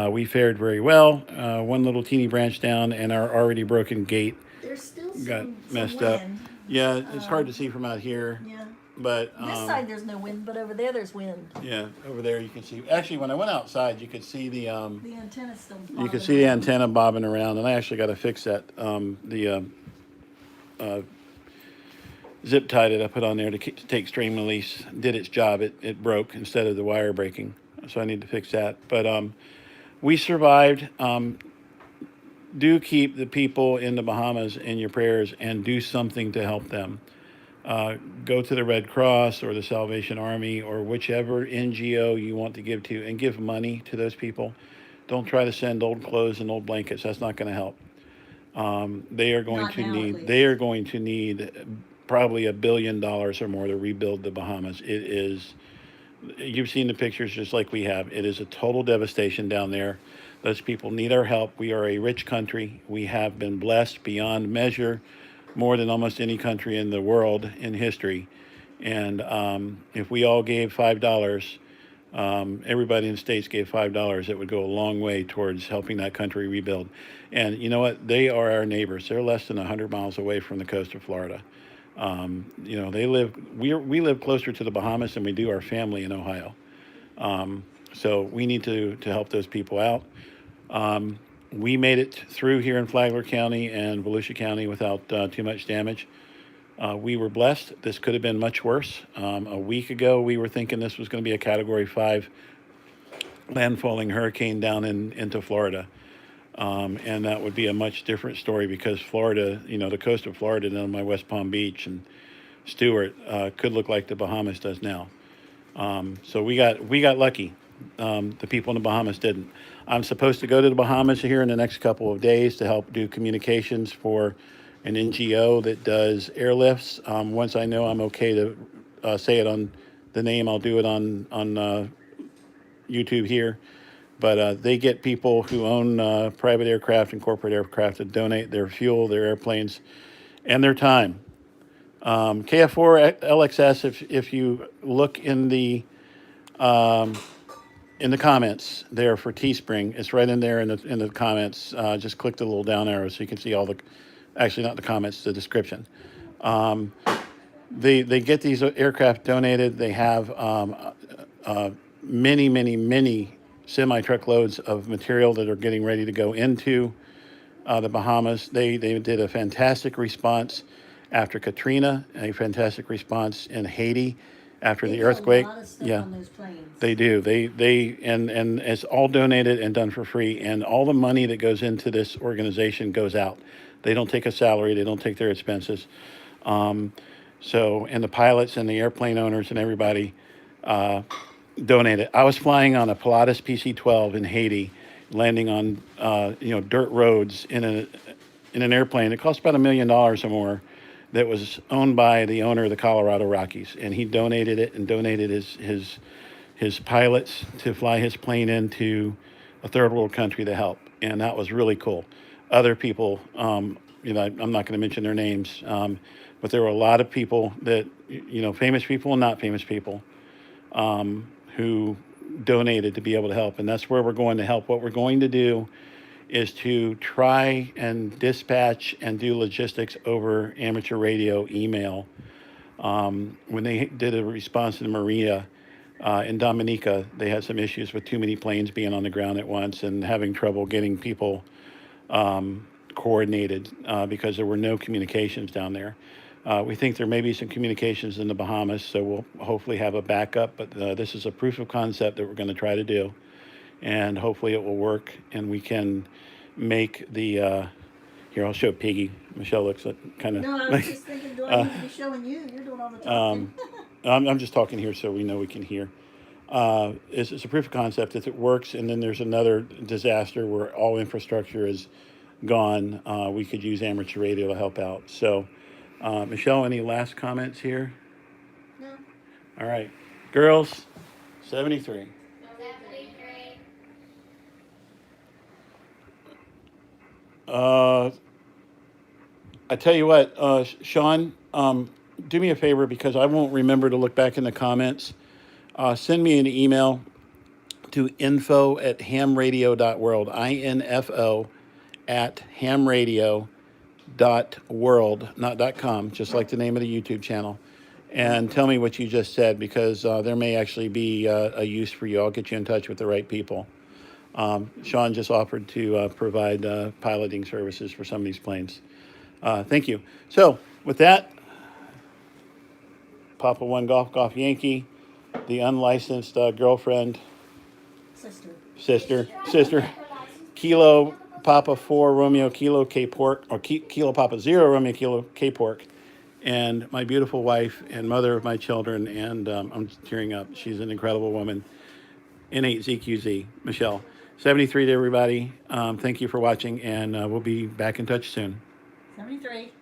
[SPEAKER 1] We fared very well. One little teeny branch down, and our already broken gate
[SPEAKER 3] There's still
[SPEAKER 1] got messed
[SPEAKER 3] wind.
[SPEAKER 1] up. Yeah, it's hard to see from out here.
[SPEAKER 3] Yeah.
[SPEAKER 1] But
[SPEAKER 3] This side there's no wind, but over there there's wind.
[SPEAKER 1] yeah, over there you can see. Actually, when I went outside, you could see the
[SPEAKER 3] The antenna's still bobbing.
[SPEAKER 1] you could see the antenna bobbing around, and I actually got to fix that. Zip tie that I put on there to take strain release did its job. It broke instead of the wire breaking, so I need to fix that. But we survived. Do keep the people in the Bahamas in your prayers and do something to help them. Go to the Red Cross or the Salvation Army or whichever NGO you want to give to, and give money to those people. Don't try to send old clothes and old blankets. That's not going to help. They are going to need probably $1 billion or more to rebuild the Bahamas. It is. You've seen the pictures just like we have. It is a total devastation down there. Those people need our help. We are a rich country. We have been blessed beyond measure, more than almost any country in the world in history. And if we all gave $5, everybody in the States gave $5, it would go a long way towards helping that country rebuild. And you know what? They are our neighbors. They're less than 100 miles away from the coast of Florida. They live. We live closer to the Bahamas than we do our family in Ohio. So we need to help those people out. We made it through here in Flagler County and Volusia County without too much damage. We were blessed. This could have been much worse. A week ago, we were thinking this was going to be a Category 5 landfalling hurricane down into Florida. And that would be a much different story, because Florida, the coast of Florida down by West Palm Beach and Stewart could look like the Bahamas does now. So we got lucky. The people in the Bahamas didn't. I'm supposed to go to the Bahamas here in the next couple of days to help do communications for an NGO that does airlifts. Once I know I'm okay to say it on the name, I'll do it on YouTube here. But they get people who own private aircraft and corporate aircraft to donate their fuel, their airplanes, and their time. KF4 LXS, if you look in the comments there for Teespring, it's right in there in the comments. Just click the little down arrow so you can see all the, actually not the comments, the description. They get these aircraft donated. They have many semi-truck loads of material that are getting ready to go into the Bahamas. They did a fantastic response after Katrina, a fantastic response in Haiti after the earthquake.
[SPEAKER 3] A lot of stuff
[SPEAKER 1] Yeah.
[SPEAKER 3] on those planes.
[SPEAKER 1] They do. And it's all donated and done for free. And all the money that goes into this organization goes out. They don't take a salary. They don't take their expenses. And the pilots and the airplane owners and everybody donated. I was flying on a Pilatus PC-12 in Haiti, landing on dirt roads in an airplane. It cost about $1 million or more. That was owned by the owner of the Colorado Rockies, and he donated it and donated his pilots to fly his plane into a third world country to help, and that was really cool. Other people, I'm not going to mention their names, but there were a lot of people that, famous people and not famous people, who donated to be able to help, and that's where we're going to help. What we're going to do is to try and dispatch and do logistics over amateur radio email. When they did a response to Maria in Dominica, they had some issues with too many planes being on the ground at once and having trouble getting people coordinated because there were no communications down there. We think there may be some communications in the Bahamas, so we'll hopefully have a backup, but this is a proof of concept that we're going to try to do. And hopefully it will work, and we can make the here, I'll show Piggy. Michelle looks kind of
[SPEAKER 3] No, I was just thinking, do I need to be showing you? You're doing all the talking.
[SPEAKER 1] I'm just talking here so we know we can hear. It's a proof of concept. If it works, and then there's another disaster where all infrastructure is gone, we could use amateur radio to help out. So, Michelle, any last comments here?
[SPEAKER 3] No.
[SPEAKER 1] All right. Girls, 73. I tell you what, Sean, do me a favor because I won't remember to look back in the comments. Send me an email to info@hamradio.world, info at hamradio.world, not .com, just like the name of the YouTube channel. And tell me what you just said because there may actually be a use for you. I'll get you in touch with the right people. Sean just offered to provide piloting services for some of these planes. Thank you. So with that, Papa 1 Golf Yankee, the unlicensed girlfriend, sister, Kilo Papa 4 Romeo Kilo K Pork, or Kilo Papa 0 Romeo Kilo K Pork, and my beautiful wife and mother of my children, and I'm tearing up. She's an incredible woman. N8ZQZ, Michelle. 73 to everybody. Thank you for watching, and we'll be back in touch soon.
[SPEAKER 3] 73.